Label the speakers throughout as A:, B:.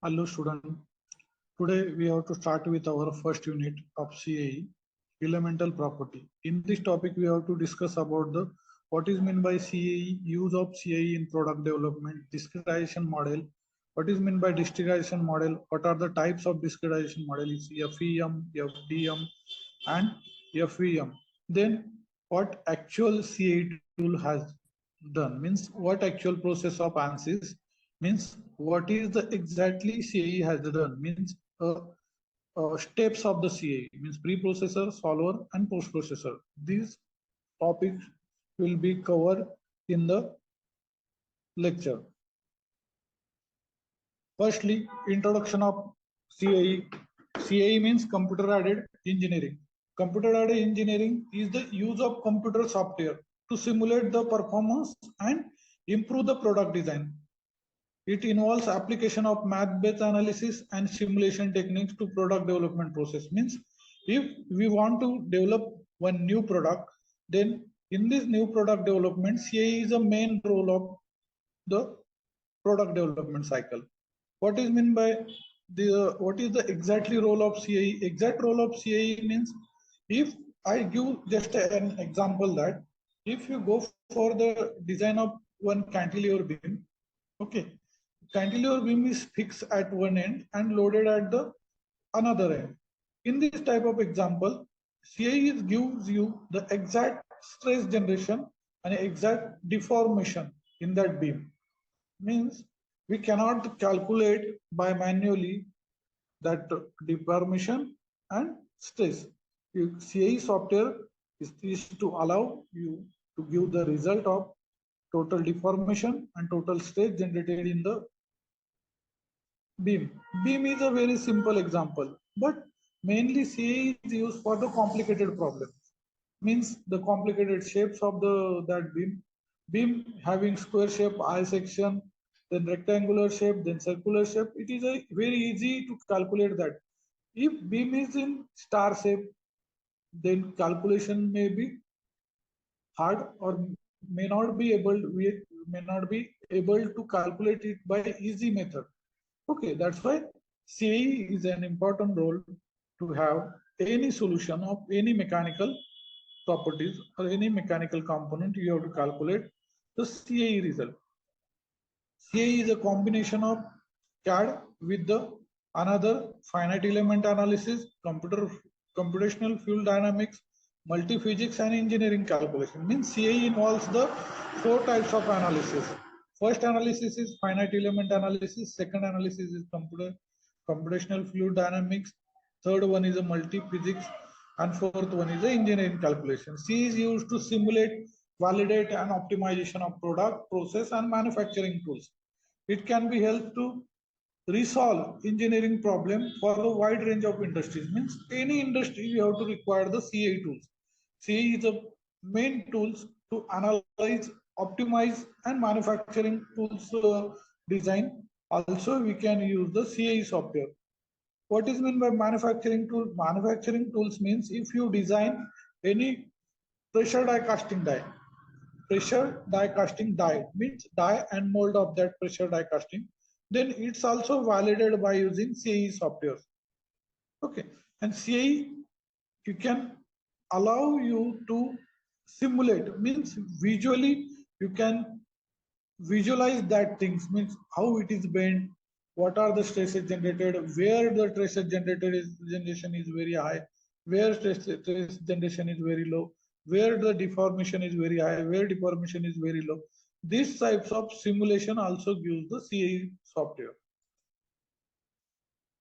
A: Hello student. Today we have to start with our first unit of CAE, elemental property. In this topic we have to discuss about the what is meant by CAE, use of CAE in product development, discretization model, what is meant by discretization model, what are the types of discretization model is FEM, FDM and FEM. Then what actual CAE tool has done means what actual process of ANSYS means what is the exactly CAE has done means steps of the CAE means preprocessor, solver, and post-processor. These topics will be covered in the lecture. Firstly, introduction of CAE. CAE means computer aided engineering. Computer aided engineering is the use of computer software to simulate the performance and improve the product design. It involves application of math-based analysis and simulation techniques to product development process. Means if we want to develop one new product, then in this new product development, CAE is a main role of the product development cycle. What is meant by what is the exactly role of CAE? Exact role of CAE means if I give just an example that if you go for the design of one cantilever beam, okay, cantilever beam is fixed at one end and loaded at the another end. In this type of example, CAE gives you the exact stress generation and exact deformation in that beam. Means we cannot calculate by manually that deformation and stress. CAE software is to allow you to give the result of total deformation and total stress generated in the beam. Beam is a very simple example, but mainly CAE is used for the complicated problems. Means the complicated shapes of the that beam. Beam having square shape, eye section, then rectangular shape, then circular shape. It is a very easy to calculate that. If beam is in star shape, then calculation may be hard or may not be able we may not be able to calculate it by easy method. Okay, that's why CAE is an important role to have any solution of any mechanical properties or any mechanical component. You have to calculate the CAE result. CAE is a combination of CAD with the another finite element analysis, computational fluid dynamics, multi-physics and engineering calculation. Means CAE involves the four types of analysis. First analysis is finite element analysis, second analysis is computational fluid dynamics, third one is a multi-physics, and fourth one is the engineering calculation. C is used to simulate, validate and optimization of product, process and manufacturing tools. It can be helped to resolve engineering problem for a wide range of industries. Means any industry you have to require the CAE tools. CAE is the main tools to analyze, optimize and manufacturing tools design. Also we can use the CAE software. What is meant by manufacturing tool? Manufacturing tools means if you design any pressure die casting die, pressure die casting die means die and mold of that pressure die casting, then it's also validated by using CAE software. Okay, and CAE you can allow you to simulate means visually you can visualize that things means how it is bent, what are the stresses generated, where the stresses generated is generation is very high, where stress generation is very low, where the deformation is very high, where deformation is very low. These types of simulation also gives the CAE software.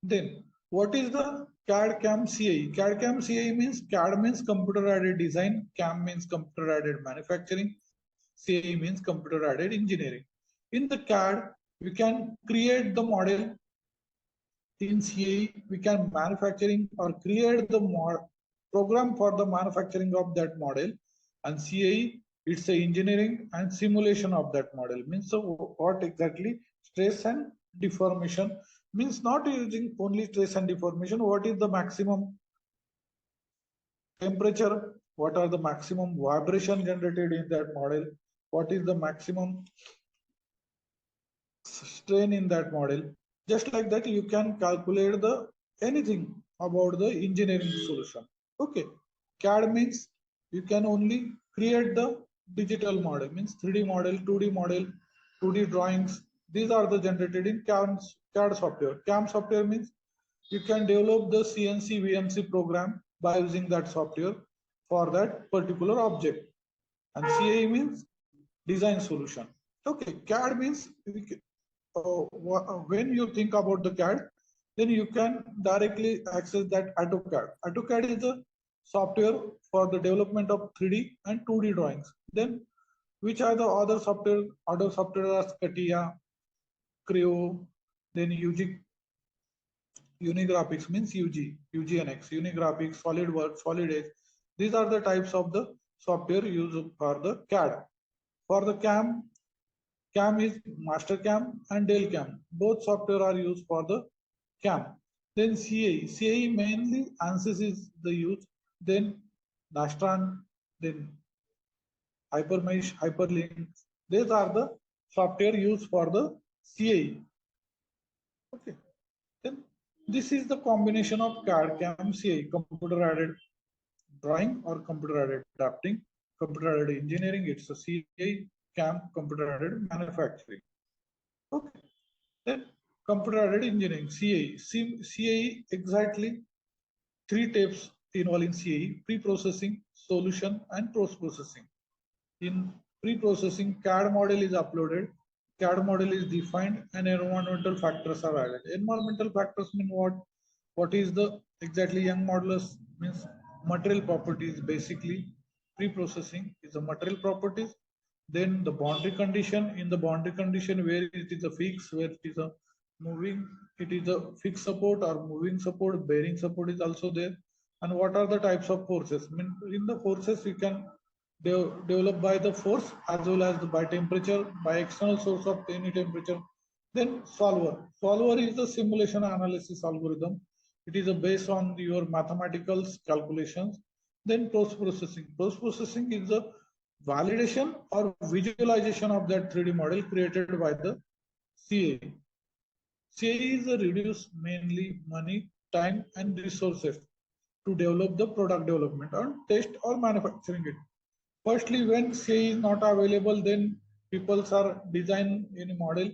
A: Then what is the CAD CAM CAE? CAD CAM CAE means CAD means computer aided design, CAM means computer aided manufacturing, CAE means computer aided engineering. In the CAD, we can create the model. In CAE, we can manufacturing or create the program for the manufacturing of that model. And CAE, it's the engineering and simulation of that model. Means so what exactly stress and deformation means not using only stress and deformation. What is the maximum temperature? What are the maximum vibration generated in that model? What is the maximum strain in that model? Just like that, you can calculate the anything about the engineering solution. Okay, CAD means you can only create the digital model, means 3D model, 2D model, 2D drawings. These are the generated in CAD software. CAM software means you can develop the CNC VMC program by using that software for that particular object. And CAE means design solution. Okay, CAD means when you think about the CAD, then you can directly access that AutoCAD. AutoCAD is a software for the development of 3D and 2D drawings. Then which are the other software? Other software are CATIA, Creo, then Unigraphics means UGNX, Unigraphics, SolidWorks, Solid Edge. These are the types of the software used for the CAD. For the CAM is Mastercam and Delcam. Both software are used for the CAM. Then CAE mainly ANSYS is the use. Then Nastran, then Hypermesh, Hyperlink. These are the software used for the CAE. Okay. Then this is the combination of CAD, CAM, CAE, computer aided drawing or computer aided drafting, computer aided engineering. It's a CAE, CAM, computer aided manufacturing. Okay. Then computer aided engineering, CAE. CAE exactly three types involved in CAE: pre-processing, solution, and post-processing. In pre-processing, CAD model is uploaded, CAD model is defined, and environmental factors are added. Environmental factors mean what? What is the exactly young modulus means material properties. Basically, pre-processing is the material properties. Then the boundary condition. In the boundary condition, where it is a fixed, where it is a moving, it is a fixed support or moving support, bearing support is also there. And what are the types of forces? I mean, in the forces, you can developed by the force as well as by temperature, by external source of any temperature. Then solver. Solver is the simulation analysis algorithm. It is based on your mathematical calculations. Then post-processing. Post-processing is the validation or visualization of that 3D model created by the CAE. CAE is a reduce mainly money, time, and resources to develop the product development or test or manufacturing it. Firstly, when CAE is not available, then people are design any model,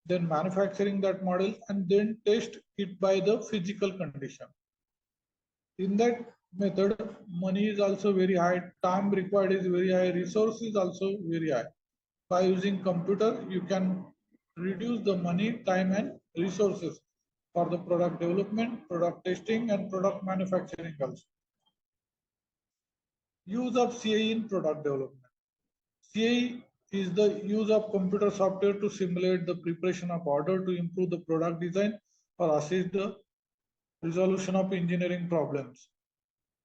A: then manufacturing that model, and then test it by the physical condition. In that method, money is also very high, time required is very high, resource is also very high. By using computer, you can reduce the money, time, and resources for the product development, product testing, and product manufacturing also. Use of CAE in product development. CAE is the use of computer software to simulate the preparation of order to improve the product design or assist the resolution of engineering problems.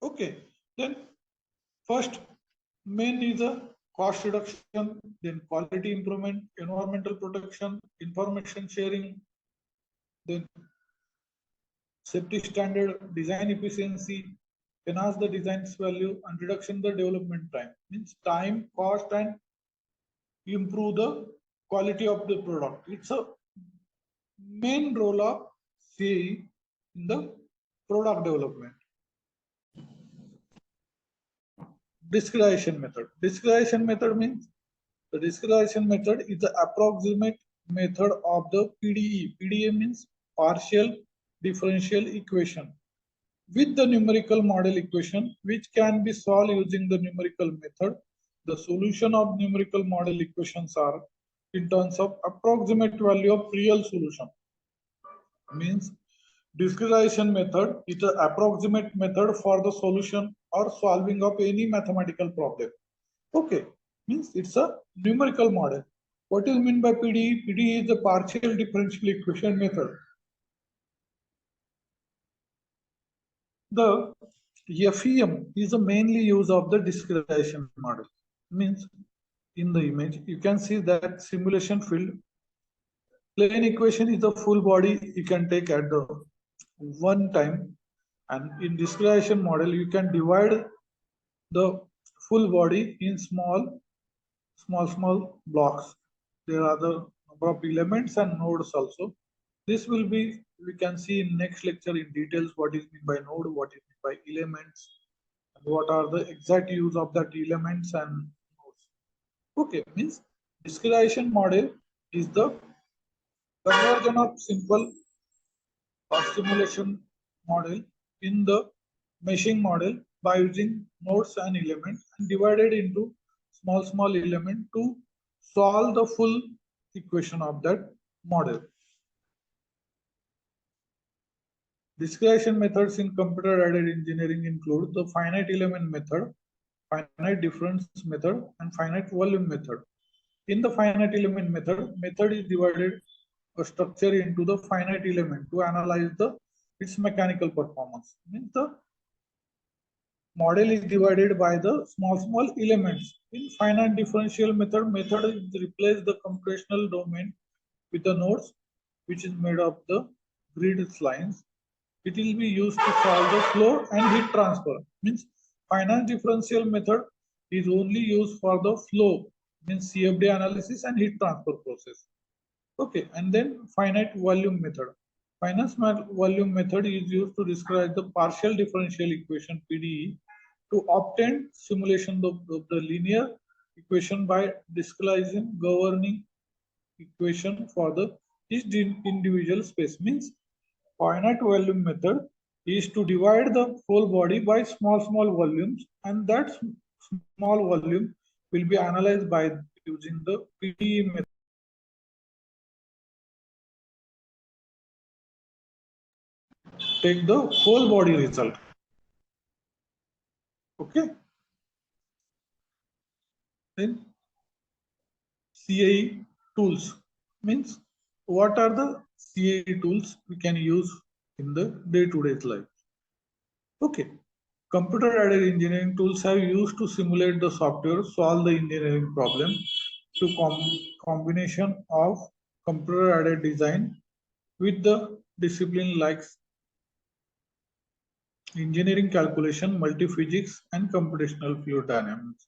A: Okay, then first main is a cost reduction, then quality improvement, environmental protection, information sharing, then safety standard, design efficiency, enhance the design's value, and reduction the development time. Means time, cost, and improve the quality of the product. It's a main role of CAE in the product development. Discretization method. Discretization method means the discretization method is the approximate method of the PDE. PDE means partial differential equation with the numerical model equation, which can be solved using the numerical method. The solution of numerical model equations are in terms of approximate value of real solution. Means discretization method is an approximate method for the solution or solving of any mathematical problem. Okay, means it's a numerical model. What is meant by PDE? PDE is the partial differential equation method. The FEM is the mainly use of the discretization model. Means in the image, you can see that simulation field. Plane equation is the full body you can take at the one time, and in discretization model you can divide the full body in small blocks. There are the number of elements and nodes also. This will be, we can see in next lecture in details what is meant by node, what is meant by elements, and what are the exact use of that elements and nodes. Okay, means discretization model is the conversion of simple or simulation model in the meshing model by using nodes and elements and divided into small element to solve the full equation of that model. Discretization methods in computer-aided engineering include the finite element method, finite difference method, and finite volume method. In the finite element method is divided a structure into the finite element to analyze its mechanical performance. Means the model is divided by the small elements. In finite differential method is replace the computational domain with the nodes, which is made of the grid lines. It will be used to solve the flow and heat transfer. Means finite differential method is only used for the flow, means CFD analysis and heat transfer process. Okay, and then finite volume method. Finite volume method is used to describe the partial differential equation PDE to obtain simulation of the linear equation by discretizing governing equation for the each individual space. Means finite volume method is to divide the whole body by small volumes, and that small volume will be analyzed by using the PDE method. Take the whole body result. Okay. Then CAE tools means what are the CAE tools we can use in the day-to-day life. Okay. Computer-aided engineering tools are used to simulate the software, solve the engineering problem to combination of computer-aided design with the discipline like engineering calculation, multi-physics, and computational fluid dynamics.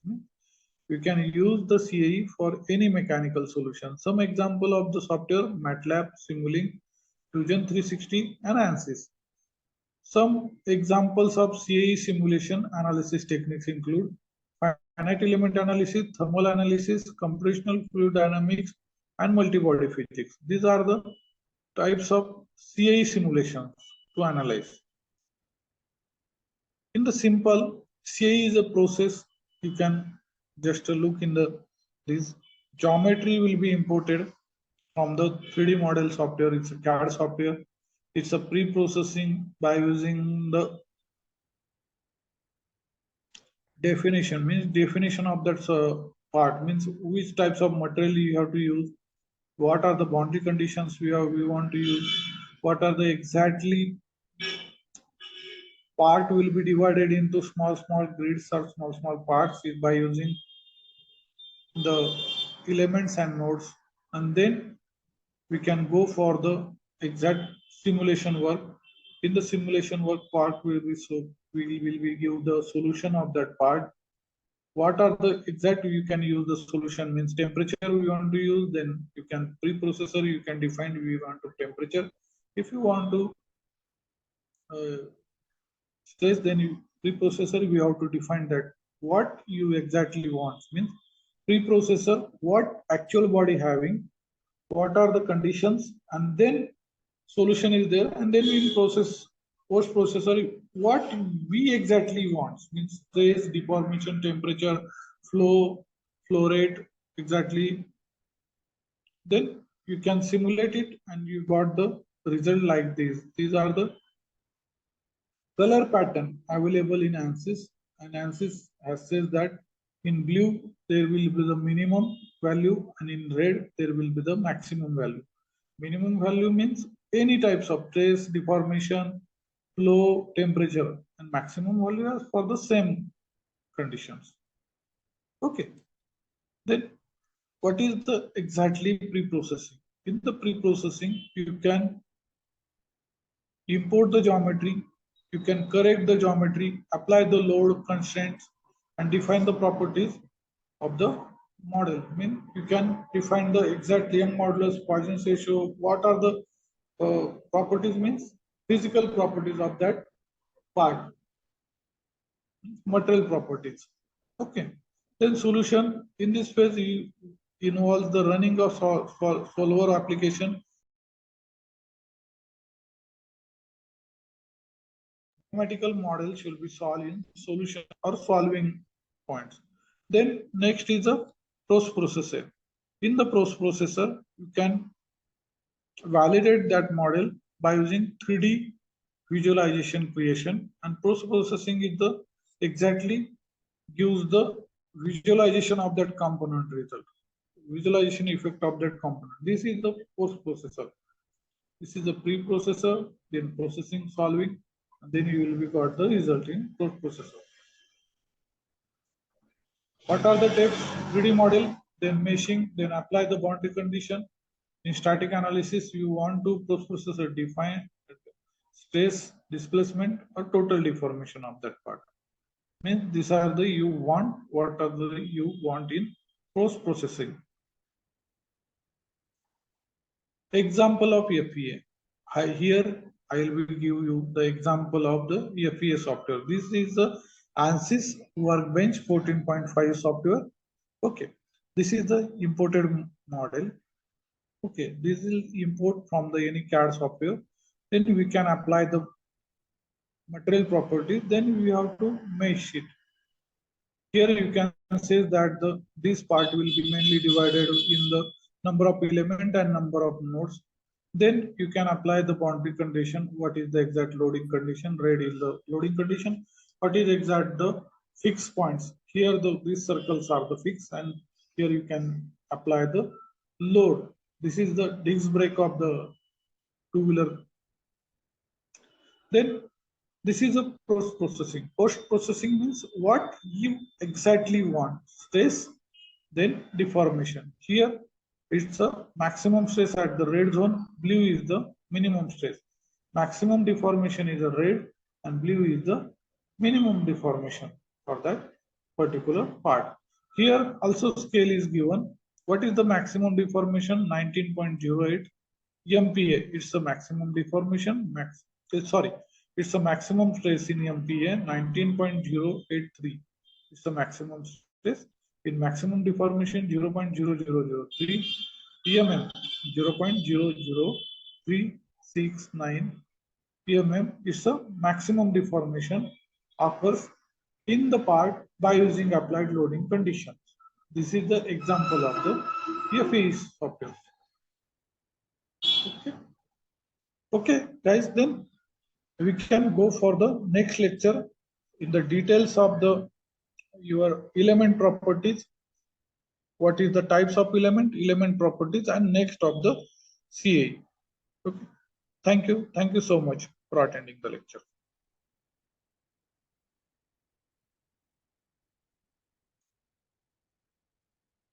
A: You can use the CAE for any mechanical solution. Some example of the software: MATLAB, Simulink, Fusion 360, and ANSYS. Some examples of CAE simulation analysis techniques include finite element analysis, thermal analysis, computational fluid dynamics, and multi-body physics. These are the types of CAE simulations to analyze. In the simple, CAE is a process. You can just look in this geometry will be imported from the 3D model software. It's a CAD software. It's a pre-processing by using the definition, means definition of that part, means which types of material you have to use, what are the boundary conditions we want to use, what are the exactly part will be divided into small grids or small parts by using the elements and nodes, and then we can go for the exact simulation work. In the simulation work part will be, so we will be give the solution of that part. What are the exact you can use the solution, means temperature we want to use, then you can preprocessor you can define we want to temperature. If you want to stress, then you preprocessor we have to define that what you exactly want, means preprocessor what actual body having, what are the conditions, and then solution is there, and then we process post processor what we exactly want, means stress, deformation, temperature, flow rate exactly. Then you can simulate it and you got the result like this. These are the color pattern available in ANSYS, and ANSYS has says that in blue there will be the minimum value and in red there will be the maximum value. Minimum value means any types of trace, deformation, flow, temperature, and maximum value is for the same conditions. Okay. Then what is the exactly pre-processing? In the pre-processing, you can import the geometry, you can correct the geometry, apply the load constraints, and define the properties of the model. I mean, you can define the exact Young modulus, Poisson's ratio, what are the properties means physical properties of that part, material properties. Okay. Then solution in this phase involves the running of solver application. Mathematical model should be solved in solution or solving points. Then next is a post processor. In the post processor, you can validate that model by using 3D visualization creation, and post processing is the exactly gives the visualization of that component result, visualization effect of that component. This is the post processor. This is the pre-processor, then processing, solving, and then you will be got the result in post processor. What are the steps? 3D model, then meshing, then apply the boundary condition. In static analysis, you want to post processor define stress, displacement, or total deformation of that part. Means these are the you want, what are the you want in post processing. Example of FEA. Here I will give you the example of the FEA software. This is the ANSYS Workbench 14.5 software. Okay, this is the imported model. Okay, this will import from the any CAD software. Then we can apply the material properties. Then we have to mesh it. Here you can say that this part will be mainly divided in the number of element and number of nodes. Then you can apply the boundary condition. What is the exact loading condition? Red is the loading condition. What is exact the fixed points? Here these circles are the fixed, and here you can apply the load. This is the disc brake of the two-wheeler. Then this is a post processing. Post processing means what you exactly want. Stress, then deformation. Here it's a maximum stress at the red zone. Blue is the minimum stress. Maximum deformation is a red, and blue is the minimum deformation for that particular part. Here also scale is given. What is the maximum deformation? 19.08 MPa. It's the maximum deformation. Sorry, it's the maximum stress in MPa 19.083. It's the maximum stress. In maximum deformation 0.0003, PMM 0.00369 PMM is the maximum deformation occurs in the part by using applied loading conditions. This is the example of the FEA software. Okay. Okay, guys, then we can go for the next lecture in the details of the your element properties. What is the types of element properties, and next of the CA. Okay. Thank you so much for attending the lecture.